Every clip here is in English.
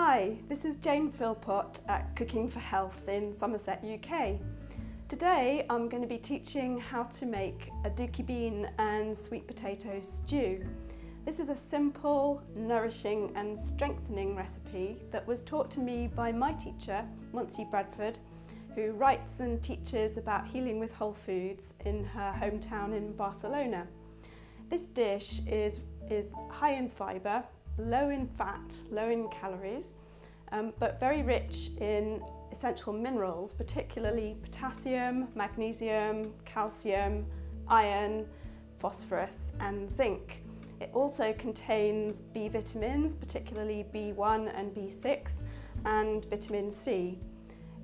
Hi, this is Jane Philpott at Cooking for Health in Somerset, UK. Today I'm going to be teaching how to make Aduki bean and sweet potato stew. This is a simple, nourishing and strengthening recipe that was taught to me by my teacher, Monty Bradford, who writes and teaches about healing with whole foods in her hometown in Barcelona. This dish is high in fibre, low in fat, low in calories, but very rich in essential minerals, particularly potassium, magnesium, calcium, iron, phosphorus and zinc. It also contains B vitamins, particularly B1 and B6, and vitamin C.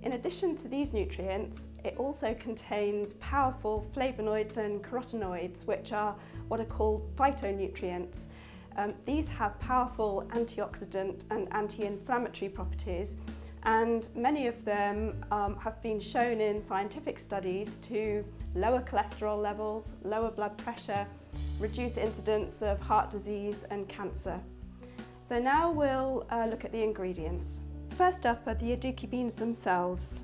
In addition to these nutrients, it also contains powerful flavonoids and carotenoids, which are what are called phytonutrients. These have powerful antioxidant and anti-inflammatory properties, and many of them have been shown in scientific studies to lower cholesterol levels, lower blood pressure, reduce incidence of heart disease and cancer. So now we'll look at the ingredients. First up are the Aduki beans themselves.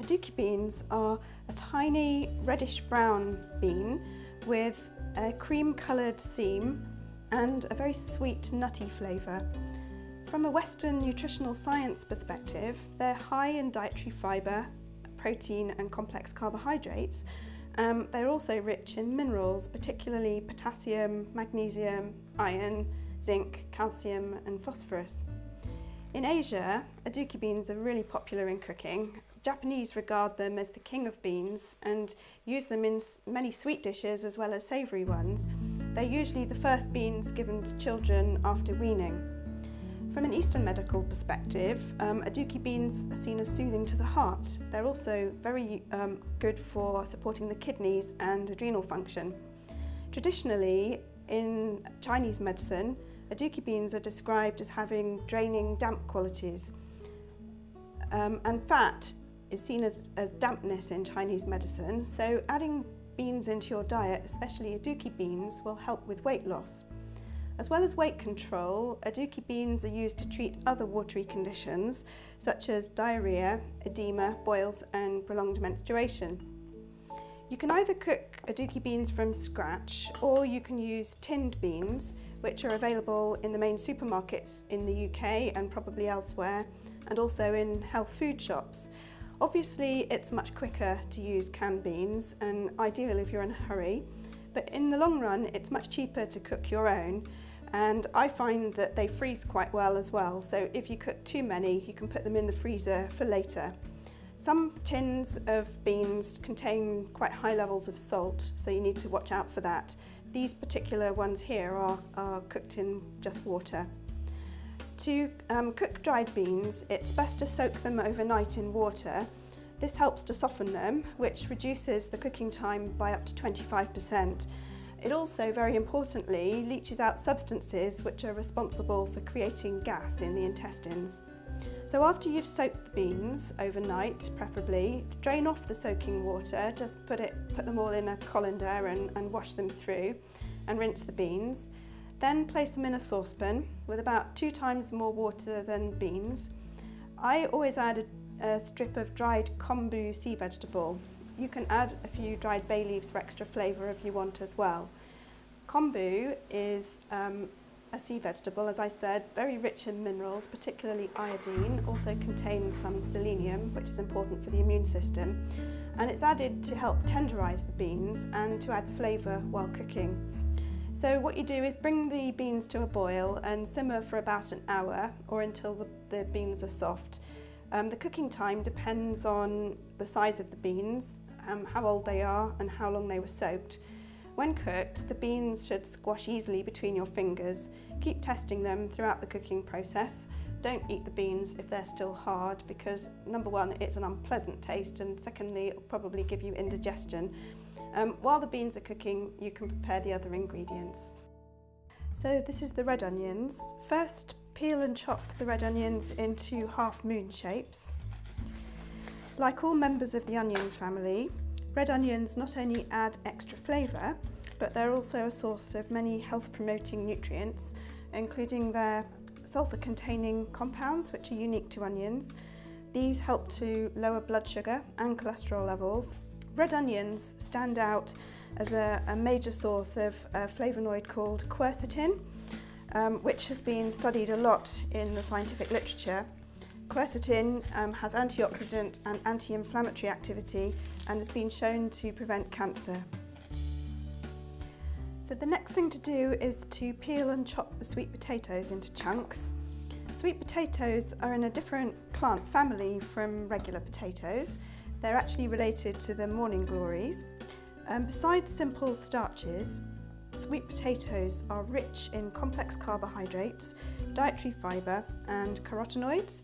Aduki beans are a tiny reddish-brown bean with a cream-coloured seam and a very sweet, nutty flavour. From a Western nutritional science perspective, they're high in dietary fibre, protein and complex carbohydrates. They're also rich in minerals, particularly potassium, magnesium, iron, zinc, calcium and phosphorus. In Asia, Aduki beans are really popular in cooking. Japanese regard them as the king of beans and use them in many sweet dishes as well as savoury ones. They're usually the first beans given to children after weaning. From an Eastern medical perspective, Aduki beans are seen as soothing to the heart. They're also very good for supporting the kidneys and adrenal function. Traditionally, in Chinese medicine, Aduki beans are described as having draining damp qualities. And fat is seen as dampness in Chinese medicine, so adding beans into your diet, especially Aduki beans, will help with weight loss. As well as weight control, Aduki beans are used to treat other watery conditions such as diarrhea, edema, boils and prolonged menstruation. You can either cook Aduki beans from scratch or you can use tinned beans, which are available in the main supermarkets in the UK and probably elsewhere, and also in health food shops. Obviously, it's much quicker to use canned beans and ideal if you're in a hurry, but in the long run, it's much cheaper to cook your own, and I find that they freeze quite well as well, so if you cook too many, you can put them in the freezer for later. Some tins of beans contain quite high levels of salt, so you need to watch out for that. These particular ones here are cooked in just water. To cook dried beans, it's best to soak them overnight in water. This helps to soften them, which reduces the cooking time by up to 25%. It also, very importantly, leaches out substances which are responsible for creating gas in the intestines. So after you've soaked the beans overnight, preferably, drain off the soaking water, just put them all in a colander and wash them through and rinse the beans. Then place them in a saucepan with about 2 times more water than beans. I always add a strip of dried kombu sea vegetable. You can add a few dried bay leaves for extra flavour if you want as well. Kombu is a sea vegetable, as I said, very rich in minerals, particularly iodine, also contains some selenium, which is important for the immune system, and it's added to help tenderise the beans and to add flavour while cooking. So what you do is bring the beans to a boil and simmer for about an hour or until the beans are soft. The cooking time depends on the size of the beans, how old they are and how long they were soaked. When cooked, the beans should squash easily between your fingers. Keep testing them throughout the cooking process. Don't eat the beans if they're still hard because, number one, it's an unpleasant taste, and secondly, it'll probably give you indigestion. While the beans are cooking, you can prepare the other ingredients. So this is the red onions. First, peel and chop the red onions into half moon shapes. Like all members of the onion family, red onions not only add extra flavour, but they're also a source of many health-promoting nutrients, including their sulfur-containing compounds which are unique to onions. These help to lower blood sugar and cholesterol levels. Red onions stand out as a major source of a flavonoid called quercetin, which has been studied a lot in the scientific literature. Quercetin has antioxidant and anti-inflammatory activity and has been shown to prevent cancer. So the next thing to do is to peel and chop the sweet potatoes into chunks. Sweet potatoes are in a different plant family from regular potatoes. They're actually related to the morning glories. Besides simple starches, sweet potatoes are rich in complex carbohydrates, dietary fibre and carotenoids,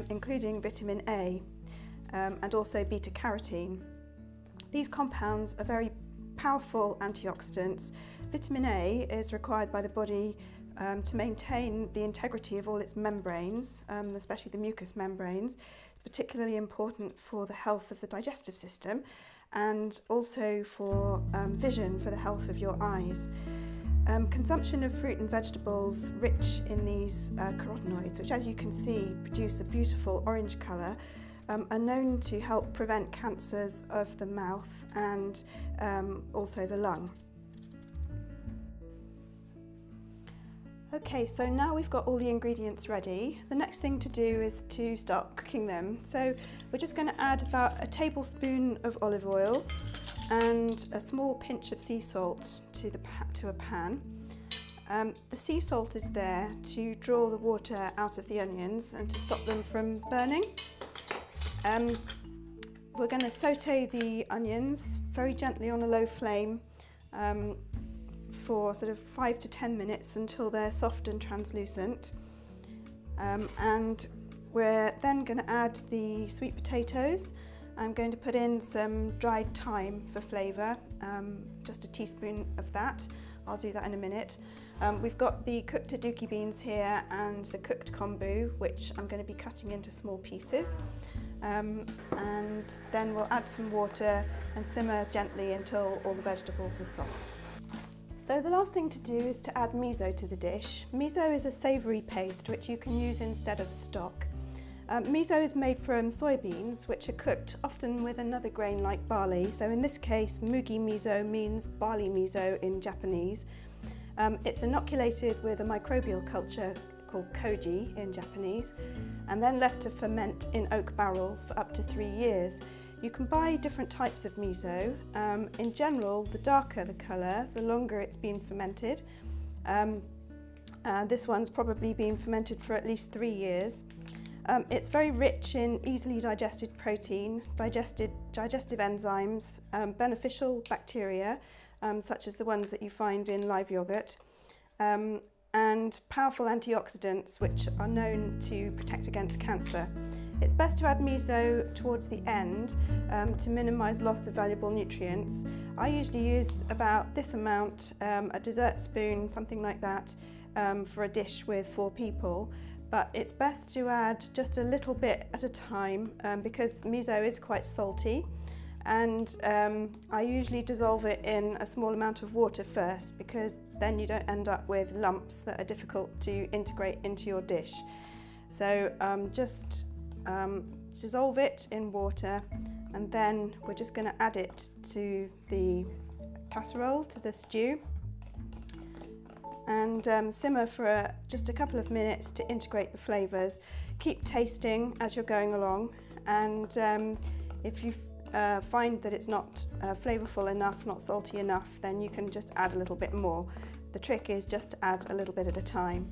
including vitamin A and also beta-carotene. These compounds are very powerful antioxidants. Vitamin A is required by the body to maintain the integrity of all its membranes, especially the mucous membranes, particularly important for the health of the digestive system and also for vision, for the health of your eyes. Consumption of fruit and vegetables rich in these carotenoids, which as you can see produce a beautiful orange colour, are known to help prevent cancers of the mouth and also the lung. Okay, so now we've got all the ingredients ready. The next thing to do is to start cooking them. So we're just going to add about a tablespoon of olive oil and a small pinch of sea salt to a pan. The sea salt is there to draw the water out of the onions and to stop them from burning. We're going to saute the onions very gently on a low flame for sort of 5 to 10 minutes until they're soft and translucent. And we're then going to add the sweet potatoes. I'm going to put in some dried thyme for flavour, just a teaspoon of that. I'll do that in a minute. We've got the cooked Aduki beans here and the cooked kombu, which I'm going to be cutting into small pieces. And then we'll add some water and simmer gently until all the vegetables are soft. So the last thing to do is to add miso to the dish. Miso is a savoury paste which you can use instead of stock. Miso is made from soybeans, which are cooked often with another grain like barley. So in this case, mugi miso means barley miso in Japanese. It's inoculated with a microbial culture called koji in Japanese, and then left to ferment in oak barrels for up to 3 years. You can buy different types of miso. In general, the darker the colour, the longer it's been fermented. This one's probably been fermented for at least 3 years. It's very rich in easily digested protein, digestive enzymes, beneficial bacteria, such as the ones that you find in live yogurt, and powerful antioxidants which are known to protect against cancer. It's best to add miso towards the end to minimise loss of valuable nutrients. I usually use about this amount, a dessert spoon, something like that, for a dish with 4 people. But it's best to add just a little bit at a time because miso is quite salty, and I usually dissolve it in a small amount of water first because then you don't end up with lumps that are difficult to integrate into your dish. So just dissolve it in water, and then we're just going to add it to the casserole, to the stew, and simmer for just a couple of minutes to integrate the flavours. Keep tasting as you're going along, and if you find that it's not flavourful enough, not salty enough, then you can just add a little bit more. The trick is just to add a little bit at a time.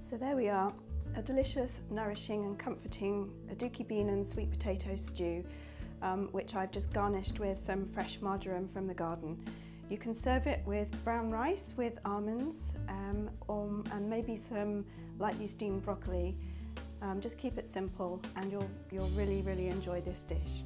So there we are, a delicious, nourishing and comforting Aduki bean and sweet potato stew, which I've just garnished with some fresh marjoram from the garden. You can serve it with brown rice with almonds and maybe some lightly steamed broccoli. Just keep it simple and you'll really enjoy this dish.